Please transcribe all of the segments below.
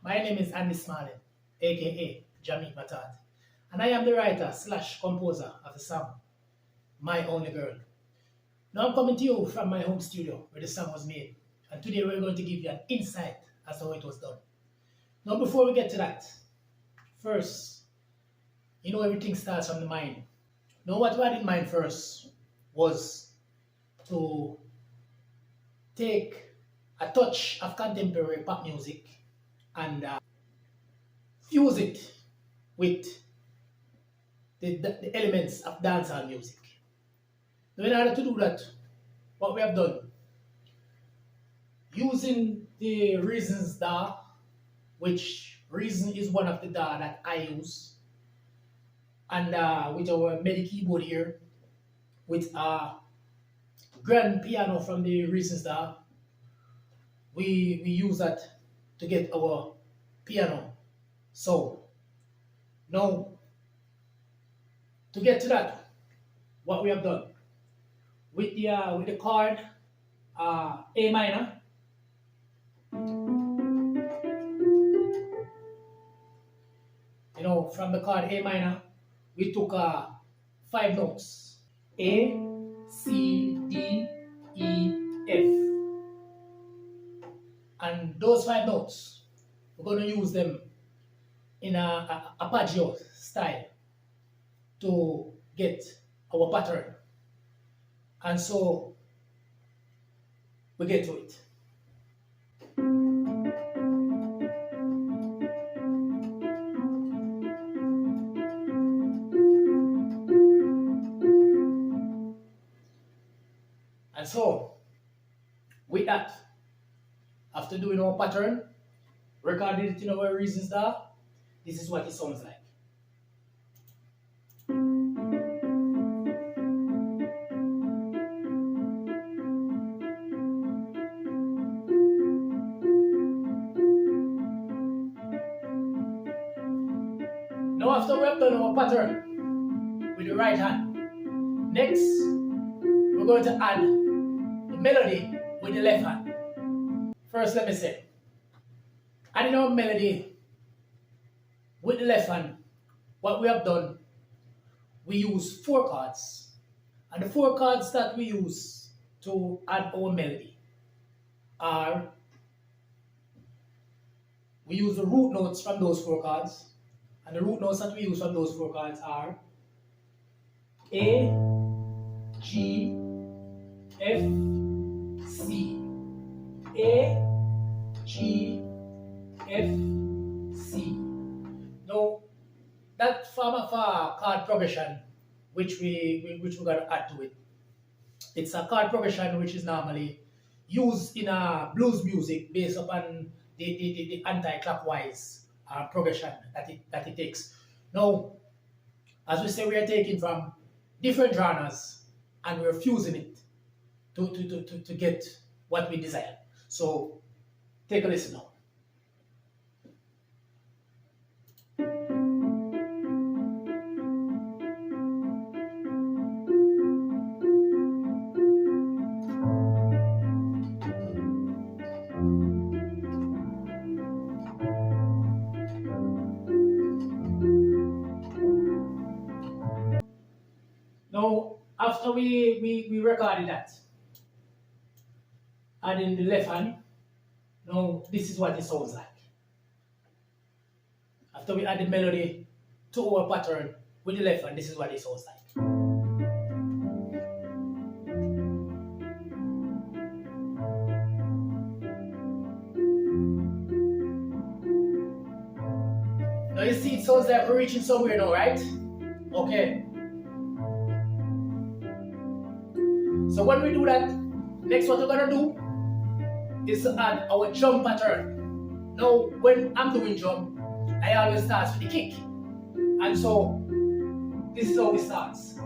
My name is Andy Smalling, aka Ma-Thoth, and I am the writer slash composer of the song My Only Girl. Now I'm coming to you from my home studio where the song was made, and today we're going to give you an insight as to how it was done. Now before we get to that, first, everything starts from the mind. Now what we had in mind first was to take a touch of contemporary pop music and fuse it with the elements of dancehall music. Now in order to do that, what we have done, using the reasons da, which reason is one of the da that I use, and with our MIDI keyboard here, with a grand piano from the reasons da, we use that to get our piano. So now, to get to that, what we have done with the chord A minor, from the chord A minor, we took 5 notes: A, C, D, E, F. And those 5 notes, we're going to use them in a arpeggio style to get our pattern. And so we get to it. And so, with that, after doing our pattern, recorded it in our reasons da, this is what it sounds like. Now after we have done our pattern with the right hand, next we're going to add the melody with the left hand. First, let me say, adding our melody with the left hand, what we have done, we use 4 chords. And the 4 chords that we use to add our melody are, we use the root notes from those 4 chords. And the root notes that we use from those 4 chords are A, G, F, C. A, G, F, C. Now, that form of chord progression, which we're going to add to it, it's a chord progression which is normally used in blues music based upon the anti-clockwise progression that it takes. Now, as we say, we are taking from different genres and we're fusing it to get what we desire. So, take a listen now. Now, after we recorded that, adding the left hand, now this is what it sounds like. After we add the melody to our pattern with the left hand, this is what it sounds like. Now you see it sounds like we're reaching somewhere now, right? Okay. So when we do that, next what we're gonna do is to add our drum pattern. Now, when I'm doing drum, I always start with the kick. And so, this is how it starts.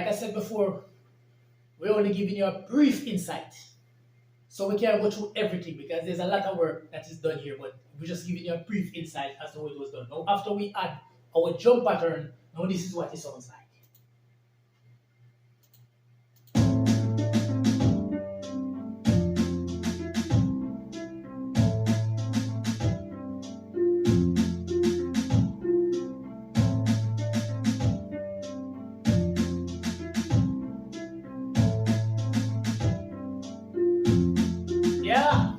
like I said before, we're only giving you a brief insight. So we can't go through everything because there's a lot of work that is done here, but we're just giving you a brief insight as to how it was done. Now, after we add our jump pattern, now this is what it sounds like. Yeah.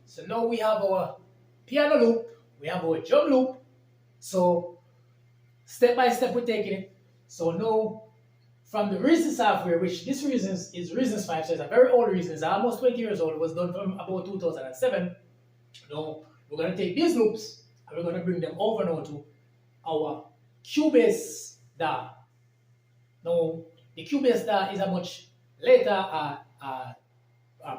So now we have our piano loop, we have our drum loop. So step by step we're taking it. So now from the Reason software, which this Reason is Reasons 5, so it's a very old Reason, it's almost 20 years old, it was done from about 2007. Now we're going to take these loops and we're going to bring them over now to our Cubase DAW. Now the Cubase DAW is a much later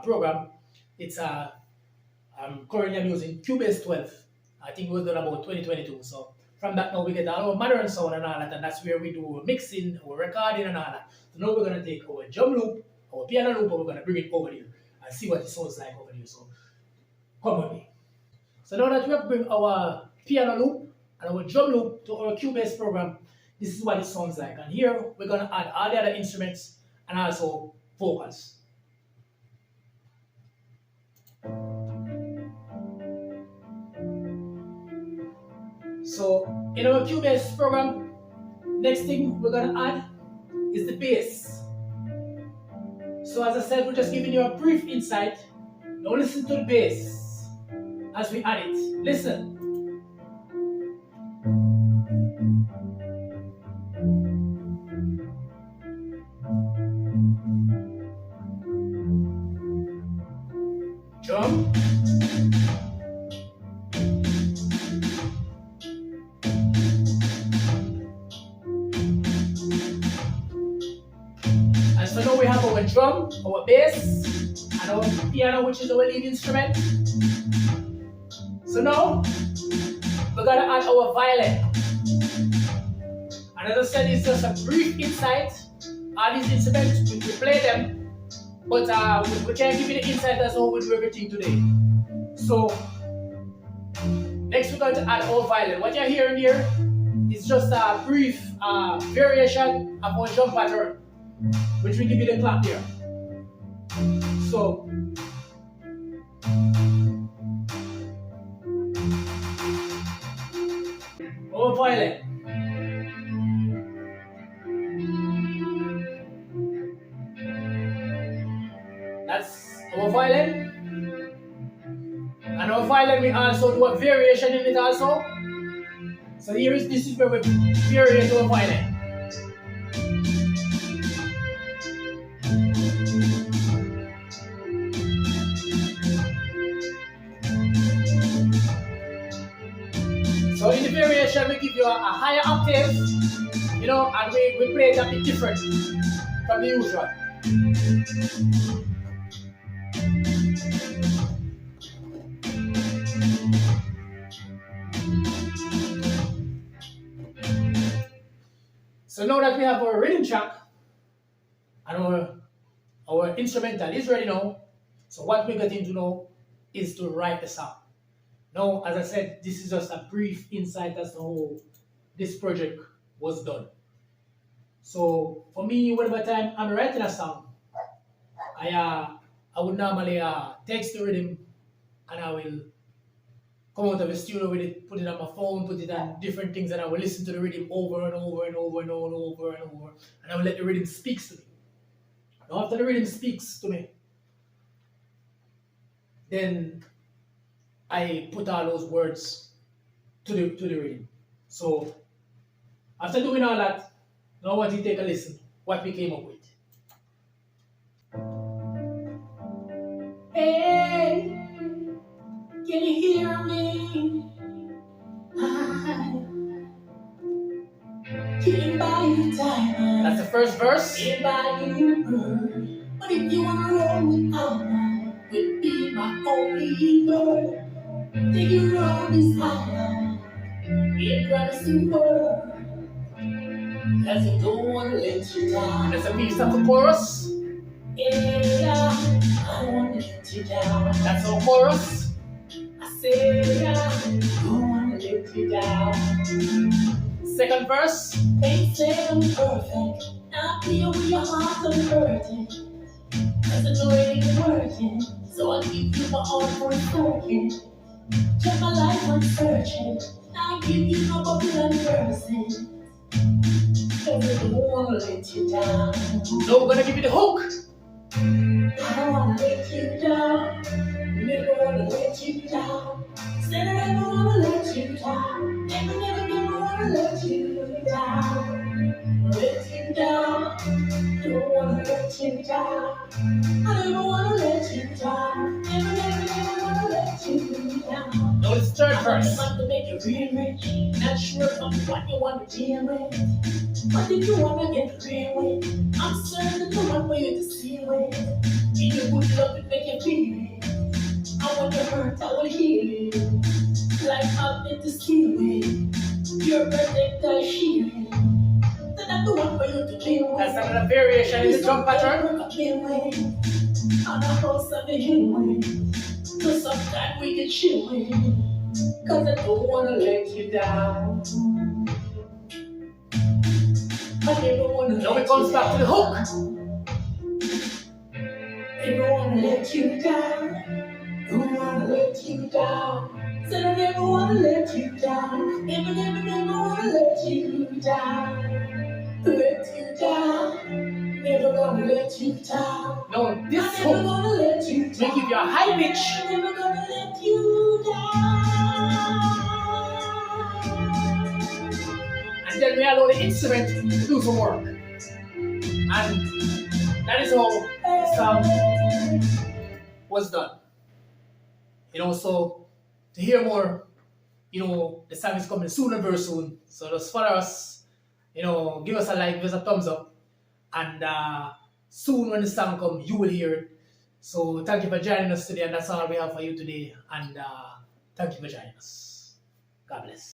program. It's currently I'm using Cubase 12. I think it was done about 2022. So from that now we get all our modern sound and all that, and that's where we do our mixing, our recording and all that. So now we're gonna take our drum loop, our piano loop, and we're gonna bring it over here and see what it sounds like over here. So come with me. So now that we have bring our piano loop and our drum loop to our Cubase program, this is what it sounds like. And here we're gonna add all the other instruments and also vocals. So in our Cubase program, next thing we're gonna add is the bass. So as I said, we're just giving you a brief insight. Now listen to the bass as we add it. Listen. Drum. So now we have our drum, our bass, and our piano, which is our lead instrument. So now we're gonna add our violin. And as I said, it's just a brief insight. All these instruments, we play them, but we can't give you the insight as how we do everything today. So next we're going to add our violin. What you're hearing here is just a brief variation of our drum pattern, which will give you the clap there. So our violin. That's our violin. And our violin we also do a variation in it also. So this is where we vary our violin. So in the variation, we give you a higher octave, you know, and we play it a bit different from the usual. So now that we have our rhythm track and our instrumental is ready now, so what we get into now is to write the song. Now, as I said, this is just a brief insight as to how this project was done. So for me, whenever time I'm writing a song, I would normally text the rhythm and I will come out of the studio with it, put it on my phone, put it on different things, and I will listen to the rhythm over and over and over and over and over and over, and I will let the rhythm speak to me. Now after the rhythm speaks to me, then I put all those words to the rhythm. So after doing all that, now I want you to take a listen what we came up with. Hey, can you hear me? Can't buy you time. That's the first verse. Can't buy you bird, but if you wanna roll without mine, my only bird. Take you around this island, it runs the world. As I don't wanna let you down. There's a piece of the chorus. Yeah, I wanna let you down. That's our chorus. I say, I don't wanna let you down. Second verse. Ain't say I'm perfect. I feel with your heart I'm hurting. Cause I know it ain't working. So I'll give you my all for a second. Check my life I'm searching. I give you my bubble and person. Cause I don't wanna let you down. No, we're gonna give you the hook. I don't wanna let you down. Never wanna let you down. Said I never wanna let you down. Never wanna let you down. Let you down. Don't wanna let you down. I never wanna let you down. Never wanna let you down. No, it's third verse. I'm to make you real rich. Not sure of what you want to deal with. What did you wanna get real with? I'm certain the one for you to see with. Give you good love and make you feel it. I want your hurt, I will heal it. Like I'm in the steal with. Your protector shield it. That's the one for you to deal with. That's another variation in the drum pattern. On the house of the hill with. So sometimes we can chill with. Cause I don't wanna let you down. I never wanna. Now it comes back to the hook. Never wanna let you down. Don't wanna let you down. Said I never wanna let you down. Never wanna let you down. Let you down. Never gonna let you down. No, this hook will give you a high pitch. Never gonna let you down. And then we allow the instrument to do some work. And that is how the song was done. So to hear more, the song is coming sooner, very soon. So just follow us, give us a like, give us a thumbs up. And soon when the song comes, you will hear it. So thank you for joining us today, and that's all we have for you today. And thank you for joining us. God bless.